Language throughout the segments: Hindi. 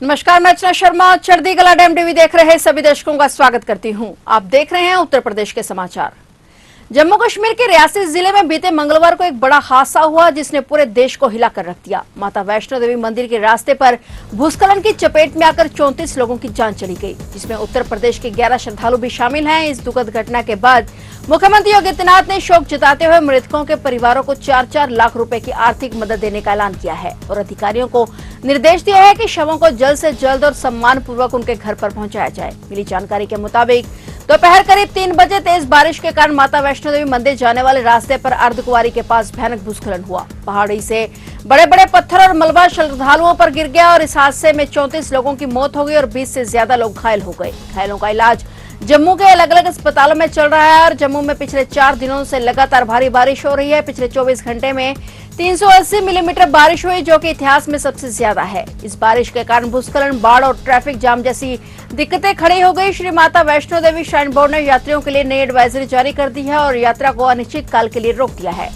नमस्कार, मैं अर्चना शर्मा चढ़दी कला डैम टीवी देख रहे सभी दर्शकों का स्वागत करती हूं। आप देख रहे हैं उत्तर प्रदेश के समाचार। जम्मू कश्मीर के रियासी जिले में बीते मंगलवार को एक बड़ा हादसा हुआ जिसने पूरे देश को हिला कर रख दिया। माता वैष्णो देवी मंदिर के रास्ते पर भूस्खलन की चपेट में आकर 34 लोगों की जान चली गई, जिसमें उत्तर प्रदेश के 11 श्रद्धालु भी शामिल हैं। इस दुखद घटना के बाद मुख्यमंत्री योगी आदित्यनाथ ने शोक जताते हुए मृतकों के परिवारों को 4-4 लाख रुपए की आर्थिक मदद देने का ऐलान किया है और अधिकारियों को निर्देश दिया है कि शवों को जल्द से जल्द और सम्मान पूर्वक उनके घर पर पहुंचाया जाए। मिली जानकारी के मुताबिक दोपहर करीब 3 बजे तेज बारिश के कारण माता वैष्णो देवी मंदिर जाने वाले रास्ते पर अर्धकुंवारी के पास भयानक भूस्खलन हुआ। पहाड़ी से बड़े बड़े पत्थर और मलबा श्रद्धालुओं पर गिर गया और इस हादसे में 34 लोगों की मौत हो गई और 20 से ज्यादा लोग घायल हो गए। घायलों का इलाज जम्मू के अलग अलग अस्पतालों में चल रहा है और जम्मू में पिछले 4 दिनों से लगातार भारी बारिश हो रही है। पिछले 24 घंटे में 380 मिलीमीटर बारिश हुई, जो कि इतिहास में सबसे ज्यादा है। इस बारिश के कारण भूस्खलन, बाढ़ और ट्रैफिक जाम जैसी दिक्कतें खड़ी हो गई। श्री माता वैष्णो देवी श्राइन बोर्ड ने यात्रियों के लिए नई एडवाइजरी जारी कर दी है और यात्रा को अनिश्चित काल के लिए रोक दिया है।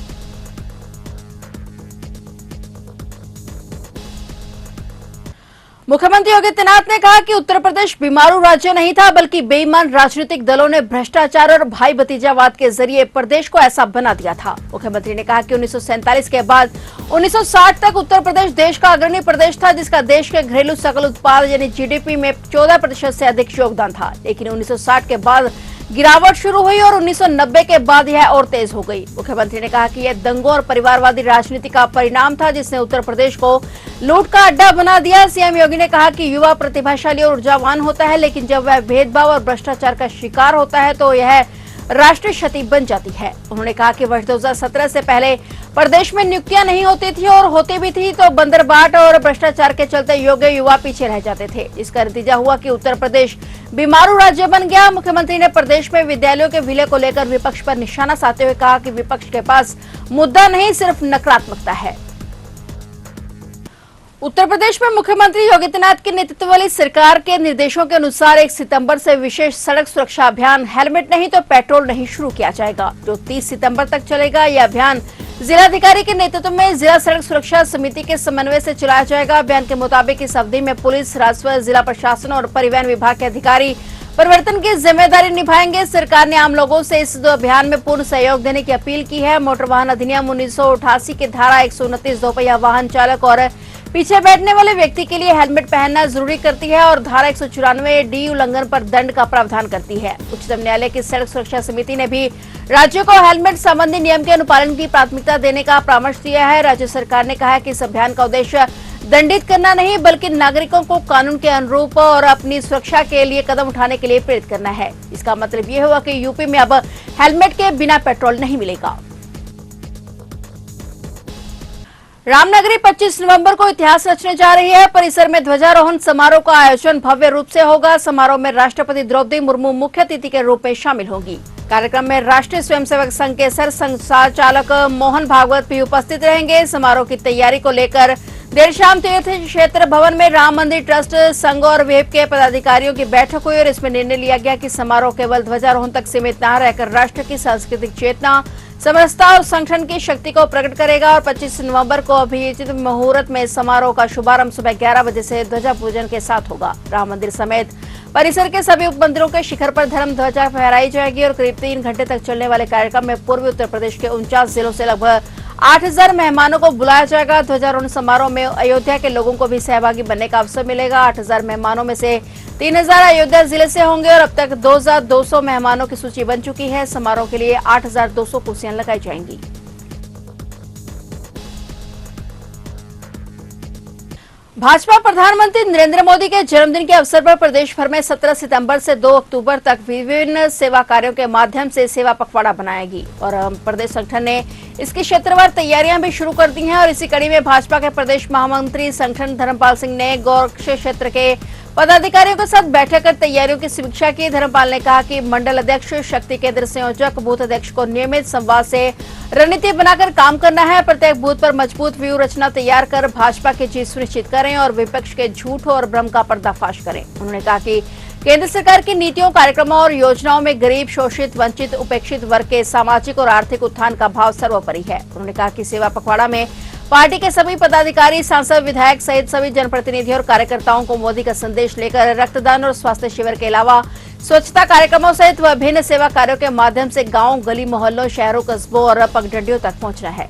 मुख्यमंत्री योगी आदित्यनाथ ने कहा कि उत्तर प्रदेश बीमारू राज्य नहीं था, बल्कि बेईमान राजनीतिक दलों ने भ्रष्टाचार और भाई भतीजावाद के जरिए प्रदेश को ऐसा बना दिया था। मुख्यमंत्री ने कहा कि 1947 के बाद 1960 तक उत्तर प्रदेश देश का अग्रणी प्रदेश था, जिसका देश के घरेलू सकल उत्पाद यानी जीडीपी में 14% से अधिक योगदान था। लेकिन 1960 के बाद गिरावट शुरू हुई और 1990 के बाद यह और तेज हो गई। मुख्यमंत्री ने कहा कि यह दंगों और परिवारवादी राजनीति का परिणाम था, जिसने उत्तर प्रदेश को लूट का अड्डा बना दिया। सीएम योगी ने कहा कि युवा प्रतिभाशाली और ऊर्जावान होता है, लेकिन जब वह भेदभाव और भ्रष्टाचार का शिकार होता है तो यह राष्ट्रीय क्षति बन जाती है। उन्होंने कहा कि वर्ष 2017 से पहले प्रदेश में नियुक्तियां नहीं होती थी और होती भी थी तो बंदरबाट और भ्रष्टाचार के चलते योग्य युवा पीछे रह जाते थे। इसका नतीजा हुआ कि उत्तर प्रदेश बीमारू राज्य बन गया। मुख्यमंत्री ने प्रदेश में विद्यालयों के विलय को लेकर विपक्ष पर निशाना साधते हुए कहा कि विपक्ष के पास मुद्दा नहीं, सिर्फ नकारात्मकता है। उत्तर प्रदेश में मुख्यमंत्री योगी आदित्यनाथ के नेतृत्व वाली सरकार के निर्देशों के अनुसार 1 सितंबर से विशेष सड़क सुरक्षा अभियान हेलमेट नहीं तो पेट्रोल नहीं शुरू किया जाएगा, जो 30 सितंबर तक चलेगा। यह अभियान जिलाधिकारी के नेतृत्व में जिला सड़क सुरक्षा समिति के समन्वय से चलाया जाएगा। अभियान के मुताबिक इस अवधि में पुलिस, राजस्व, जिला प्रशासन और परिवहन विभाग के अधिकारी परिवर्तन की जिम्मेदारी निभाएंगे। सरकार ने आम लोगों से इस अभियान में पूर्ण सहयोग देने की अपील की है। मोटर वाहन अधिनियम 1988 की धारा 129 दोपहिया वाहन चालक और पीछे बैठने वाले व्यक्ति के लिए हेलमेट पहनना जरूरी करती है और धारा 194 डी उल्लंघन पर दंड का प्रावधान करती है। उच्चतम न्यायालय की सड़क सुरक्षा समिति ने भी राज्यों को हेलमेट संबंधी नियम के अनुपालन की प्राथमिकता देने का परामर्श दिया है। राज्य सरकार ने कहा है कि इस अभियान का उद्देश्य दंडित करना नहीं, बल्कि नागरिकों को कानून के अनुरूप और अपनी सुरक्षा के लिए कदम उठाने के लिए प्रेरित करना है। इसका मतलब ये हुआ कि यूपी में अब हेलमेट के बिना पेट्रोल नहीं मिलेगा। रामनगरी 25 नवंबर को इतिहास रचने जा रही है। परिसर में ध्वजारोहण समारोह का आयोजन भव्य रूप से होगा। समारोह में राष्ट्रपति द्रौपदी मुर्मू मुख्य अतिथि के रूप में शामिल होंगी। कार्यक्रम में राष्ट्रीय स्वयंसेवक संघ के सर संचालक मोहन भागवत भी उपस्थित रहेंगे। समारोह की तैयारी को लेकर देर शाम तीर्थ क्षेत्र भवन में राम मंदिर ट्रस्ट संघ और वेब के पदाधिकारियों की बैठक हुई और इसमें निर्णय लिया गया कि समारोह केवल ध्वजारोहण तक सीमित न रहकर राष्ट्र की सांस्कृतिक चेतना, समरसता और संगठन की शक्ति को प्रकट करेगा। और 25 नवंबर को अभिजित मुहूर्त में समारोह का शुभारंभ सुबह 11 बजे से ध्वजा पूजन के साथ होगा। राम मंदिर समेत परिसर के सभी उपमंदिरों के शिखर पर धर्म ध्वजा फहराई जाएगी और करीब 3 घंटे तक चलने वाले कार्यक्रम में पूर्वी उत्तर प्रदेश के 49 जिलों से लगभग 8000 मेहमानों को बुलाया जाएगा। ध्वजारोहण समारोह में अयोध्या के लोगों को भी सहभागी बनने का अवसर मिलेगा। 8000 मेहमानों में से 3000 अयोध्या जिले से होंगे और अब तक 2200 मेहमानों की सूची बन चुकी है। समारोह के लिए 8200 कुर्सियां लगाई जाएंगी। भाजपा प्रधानमंत्री नरेंद्र मोदी के जन्मदिन के अवसर पर प्रदेश भर में 17 सितंबर से 2 अक्टूबर तक विभिन्न सेवा कार्यों के माध्यम से सेवा पखवाड़ा बनाएगी और प्रदेश संगठन ने इसकी क्षेत्रवार तैयारियां भी शुरू कर दी हैं। और इसी कड़ी में भाजपा के प्रदेश महामंत्री संगठन धर्मपाल सिंह ने गोरक्ष क्षेत्र के पदाधिकारियों के साथ बैठक कर तैयारियों की समीक्षा की। धर्मपाल ने कहा कि मंडल अध्यक्ष, शक्ति केंद्र संयोजक, बूथ अध्यक्ष को नियमित संवाद से रणनीति बनाकर काम करना है। प्रत्येक बूथ पर मजबूत व्यूह रचना तैयार कर भाजपा की जीत सुनिश्चित करें और विपक्ष के झूठ और भ्रम का पर्दाफाश करें। उन्होंने कहा कि केंद्र सरकार की नीतियों, कार्यक्रमों और योजनाओं में गरीब, शोषित, वंचित, उपेक्षित वर्ग के सामाजिक और आर्थिक उत्थान का भाव सर्वोपरि है। उन्होंने कहा कि सेवा पखवाड़ा में पार्टी के सभी पदाधिकारी, सांसद, विधायक सहित सभी जनप्रतिनिधियों और कार्यकर्ताओं को मोदी का संदेश लेकर रक्तदान और स्वास्थ्य शिविर के अलावा स्वच्छता कार्यक्रमों सहित विभिन्न सेवा कार्यों के माध्यम से गांव, गली मोहल्लों, शहरों, कस्बों और पगडंडियों तक पहुंचना है।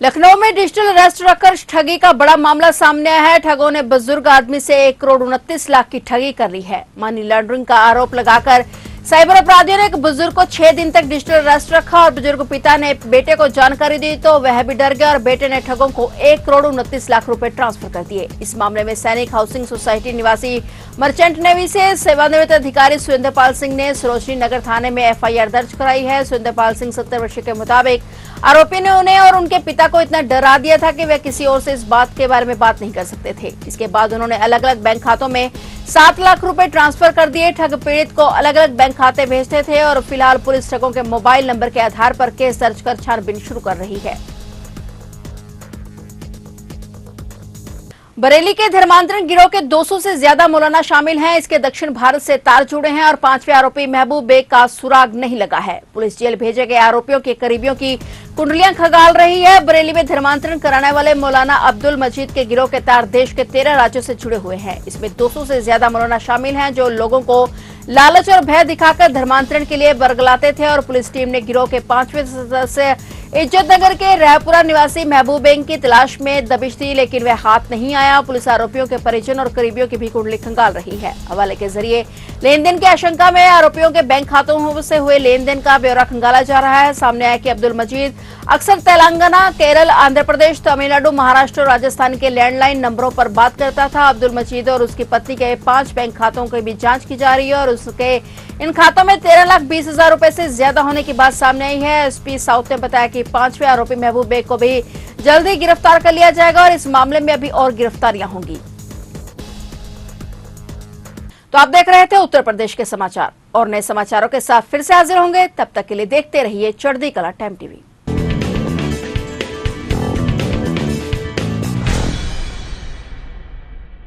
लखनऊ में डिजिटल अरेस्ट रखकर ठगी का बड़ा मामला सामने आया है। ठगों ने बुजुर्ग आदमी से 1 करोड़ 29 लाख की ठगी कर ली है। मनी लॉन्ड्रिंग का आरोप लगाकर साइबर अपराधियों ने एक बुजुर्ग को 6 दिन तक डिजिटल अरेस्ट रखा और बुजुर्ग पिता ने बेटे को जानकारी दी तो वह भी डर गया और बेटे ने ठगों को 1 करोड़ 29 लाख रुपए ट्रांसफर कर दिए। इस मामले में सैनिक हाउसिंग सोसाइटी निवासी मर्चेंट नेवी से सेवानिवृत्त अधिकारी सुरेंद्रपाल सिंह ने सरोजनी नगर थाने में एफआईआर दर्ज कराई है। सुरेंद्रपाल सिंह 70 वर्ष के मुताबिक आरोपी ने उन्हें और उनके पिता को इतना डरा दिया था कि वे किसी और से इस बात के बारे में बात नहीं कर सकते थे। इसके बाद उन्होंने अलग अलग बैंक खातों में 7 लाख रुपए ट्रांसफर कर दिए। ठग पीड़ित को अलग अलग बैंक खाते भेजते थे और फिलहाल पुलिस ठगों के मोबाइल नंबर के आधार पर केस दर्ज कर छानबीन शुरू कर रही है। बरेली के धर्मांतरण गिरोह के 200 से ज्यादा मौलाना शामिल हैं। इसके दक्षिण भारत से तार जुड़े हैं और 5वें आरोपी महबूब बेग का सुराग नहीं लगा है। पुलिस जेल भेजे गए आरोपियों के करीबियों की कुंडलियां खंगाल रही है। बरेली में धर्मांतरण कराने वाले मौलाना अब्दुल मजीद के गिरोह के तार देश के 13 राज्यों से जुड़े हुए हैं। इसमें 200 से ज्यादा मौलाना शामिल हैं जो लोगों को लालच और भय दिखाकर धर्मांतरण के लिए बरगलाते थे और पुलिस टीम ने गिरोह के 5वें सदस्य इज्जत नगर के रहपुरा निवासी महबूब बेग की तलाश में दबिश दी, लेकिन वह हाथ नहीं आया। पुलिस आरोपियों के परिजन और करीबियों की भी कुंडली खंगाल रही है। हवाले के जरिए लेन देन की आशंका में आरोपियों के बैंक खातों से हुए लेन देन का ब्यौरा खंगाला जा रहा है। सामने आया कि अब्दुल मजीद अक्सर तेलंगाना, केरल, आंध्र प्रदेश, तमिलनाडु, महाराष्ट्र और राजस्थान के लैंडलाइन नंबरों पर बात करता था। अब्दुल मजीद और उसकी पत्नी के 5 बैंक खातों की भी जांच की जा रही है और उसके इन खातों में 13,20,000 रुपए से ज्यादा होने की बात सामने आई है। एसपी साउथ ने बताया कि 5वें आरोपी महबूब बेग को भी जल्द ही गिरफ्तार कर लिया जाएगा और इस मामले में अभी और गिरफ्तारियां होंगी। तो आप देख रहे थे उत्तर प्रदेश के समाचार और नए समाचारों के साथ फिर से हाजिर होंगे। तब तक के लिए देखते रहिए चढ़ती कला टाइम टीवी।